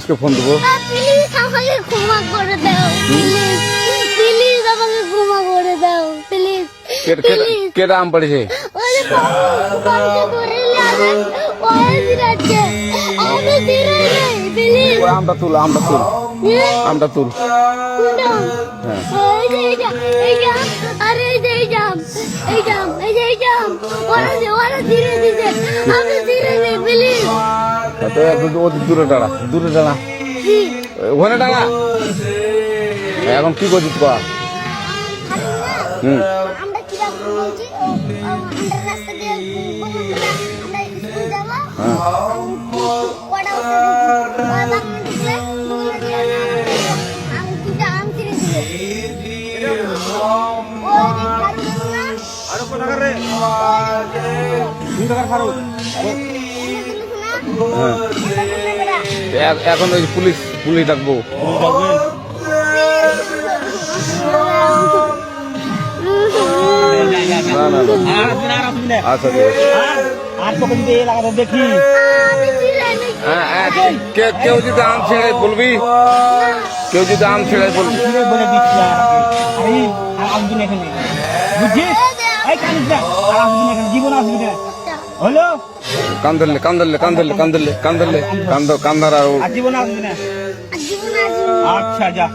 পুলিশকে ফোন দেবো। প্লিজ আমাকে ক্ষমা করে দাও, প্লিজ প্লিজ আমাকে ক্ষমা করে দাও, প্লিজ প্লিজ। কেটা আম পড়েছে? ওই বাবু ধরে নিয়ে ওই দিরাচ্ছে আমি দিরে নেই, প্লিজ। আমটা তুল, আমটা তুল, আমটা তুল। এই জাম, আরে এই জাম, এই জাম, এই জাম, ওরা ধীরে দিছে, আমি ধীরে নেই, প্লিজ। তো একটু দূরে দাঁড়া, দূরে দাঁড়া, ওখানে দাঁড়া। এখন কি করছিস কর? আমরা কি বলছি, আমরা রাস্তা দিয়ে আমরা স্কুল যাব, এখন ওই পুলিশ পুলিশ ডাকবো। আচ্ছা দেখি কেউ যদি আম ছেড়ে বলবি, কেউ যদি আম ছেড়ে বলবি বলে দিচ্ছি। আসবি এখানে, বুঝছিস? এই কানিস না, আর আসবি না এখানে, জীবন আসবি না। হলো কান্দলে কান্দলে কান্দলে কান্দলে কান্দলে কান্দার আর জীবন আসবি না। আচ্ছা যা।